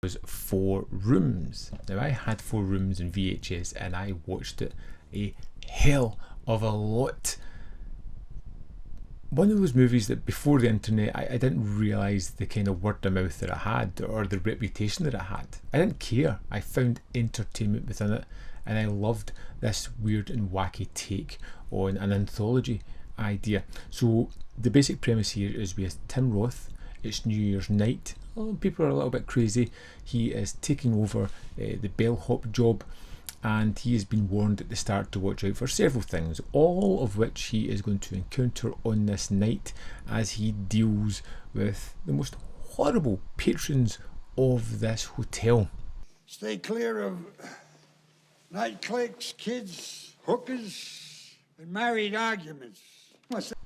was 4 Rooms. Now, I had 4 Rooms in VHS and I watched it a hell of a lot. One of those movies that before the internet I didn't realise the kind of word of mouth that it had or the reputation that it had. I didn't care. I found entertainment within it and I loved this weird and wacky take on an anthology idea. So the basic premise here is we have Tim Roth. It's New Year's night. People are a little bit crazy. He is taking over the bellhop job, and he has been warned at the start to watch out for several things, all of which he is going to encounter on this night as he deals with the most horrible patrons of this hotel. Stay clear of night cliques, kids, hookers, and married arguments. What's that?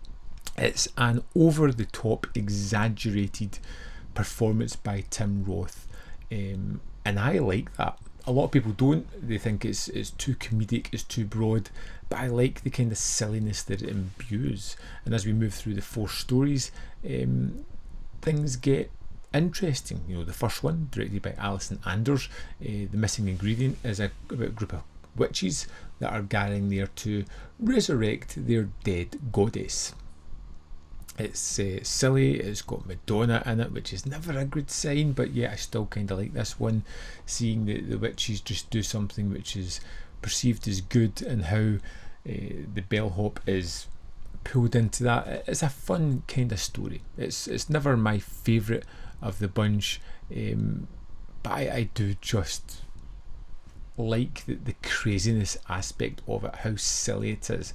It's an over-the-top, exaggerated performance by Tim Roth, and I like that. A lot of people don't. They think it's too comedic, it's too broad, but I like the kind of silliness that it imbues. And as we move through the 4 stories, things get interesting. You know, the first one, directed by Alison Anders, The Missing Ingredient, is about a group of witches that are gathering there to resurrect their dead goddess. It's silly, it's got Madonna in it, which is never a good sign, but yeah, I still kind of like this one, seeing the witches just do something which is perceived as good and how the bellhop is pulled into that. It's a fun kind of story. It's never my favourite of the bunch, but I do just like the craziness aspect of it, how silly it is.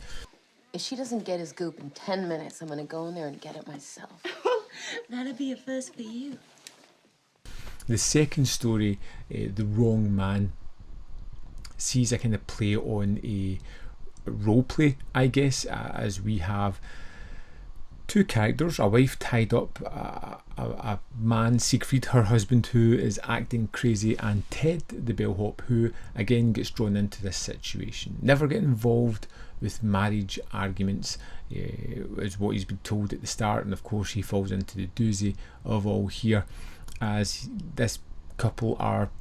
If she doesn't get his goop in 10 minutes, I'm gonna go in there and get it myself. That'd be a first for you. The second story, The Wrong Man, sees a kind of play on a role play, I guess, as we have 2 characters, a wife tied up, a man, Siegfried, her husband, who is acting crazy, and Ted, the bellhop, who again gets drawn into this situation. Never get involved with marriage arguments, is what he's been told at the start, and of course he falls into the doozy of all here, as this couple are,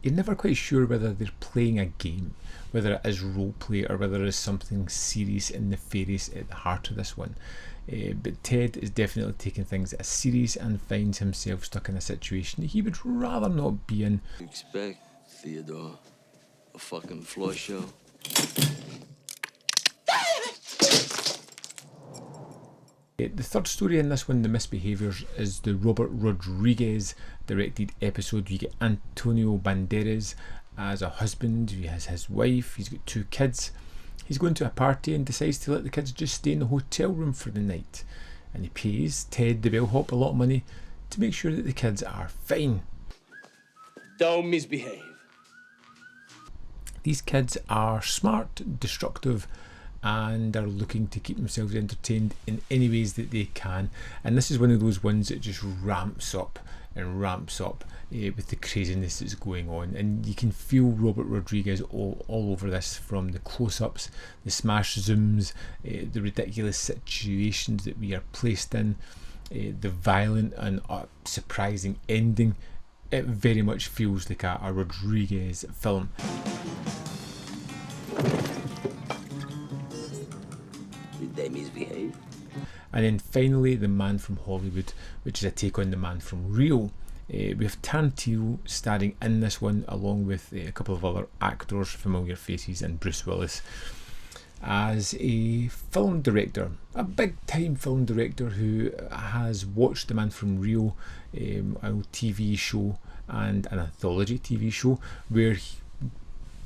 you're never quite sure whether they're playing a game, whether it is role play or whether it is something serious and nefarious at the heart of this one. But Ted is definitely taking things as serious and finds himself stuck in a situation that he would rather not be in. Expect, Theodore, a fucking floor show. The third story in this one, The Misbehaviours, is the Robert Rodriguez directed episode. You get Antonio Banderas as a husband. He has his wife, he's got 2 kids. He's going to a party and decides to let the kids just stay in the hotel room for the night, and he pays Ted the bellhop a lot of money to make sure that the kids are fine. Don't misbehave. These kids are smart, destructive, and are looking to keep themselves entertained in any ways that they can, and this is one of those ones that just ramps up and ramps up with the craziness that's going on, and you can feel Robert Rodriguez all over this, from the close-ups, the smash zooms, the ridiculous situations that we are placed in, the violent and surprising ending. It very much feels like a Rodriguez film. Did they misbehave? And then finally, The Man from Hollywood, which is a take on The Man from Rio. We have Tarantino starring in this one, along with a couple of other actors, familiar faces, and Bruce Willis as a film director, a big time film director who has watched The Man from Rio, a TV show and an anthology TV show where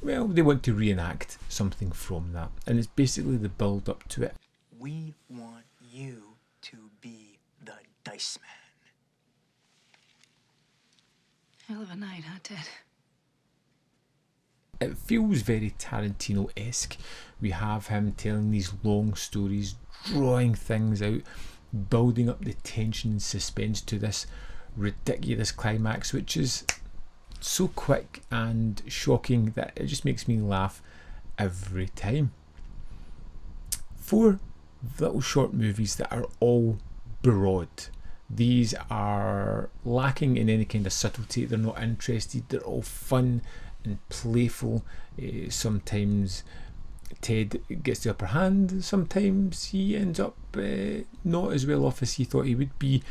they want to reenact something from that, and it's basically the build up to it. We want you to be the dice man. Hell of a night, huh, Ted? It feels very Tarantino-esque. We have him telling these long stories, drawing things out, building up the tension and suspense to this ridiculous climax, which is so quick and shocking that it just makes me laugh every time. 4 little short movies that are all broad. These are lacking in any kind of subtlety. They're not interested. They're all fun and playful. Sometimes Ted gets the upper hand. Sometimes he ends up not as well off as he thought he would be.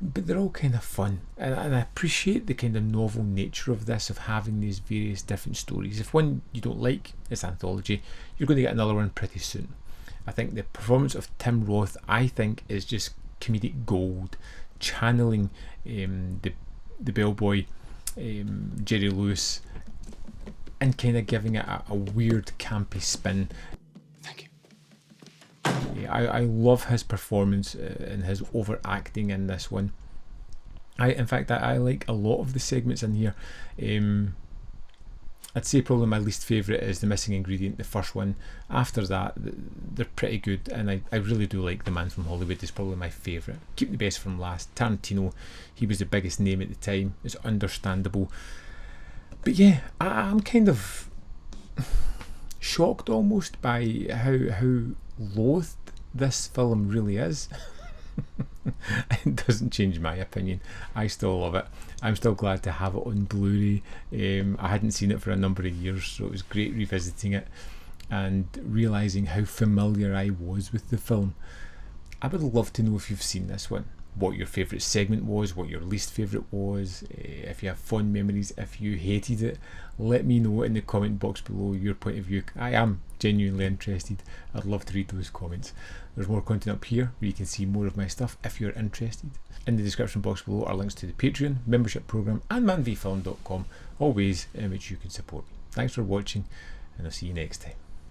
But they're all kind of fun, and I appreciate the kind of novel nature of this, of having these various different stories. If one you don't like, it's anthology, you're going to get another one pretty soon. I think the performance of Tim Roth, I think, is just comedic gold, channeling the bellboy Jerry Lewis, and kind of giving it a weird campy spin. Thank you. Yeah, I love his performance and his overacting in this one. In fact, I like a lot of the segments in here. I'd say probably my least favourite is The Missing Ingredient, the first one. After that, they're pretty good, and I really do like The Man from Hollywood. Is probably my favourite. Keep the best from last. Tarantino, he was the biggest name at the time. It's understandable. But yeah, I'm kind of shocked almost by how loathed this film really is. It doesn't change my opinion. I still love it. I'm still glad to have it on Blu-ray. I hadn't seen it for a number of years, so it was great revisiting it and realising how familiar I was with the film. I would love to know if you've seen this one, what your favourite segment was, what your least favourite was, if you have fond memories, if you hated it. Let me know in the comment box below your point of view. I am genuinely interested. I'd love to read those comments. There's more content up here where you can see more of my stuff if you're interested. In the description box below are links to the Patreon, membership program and manvfilm.com, all ways in which you can support me. Thanks for watching, and I'll see you next time.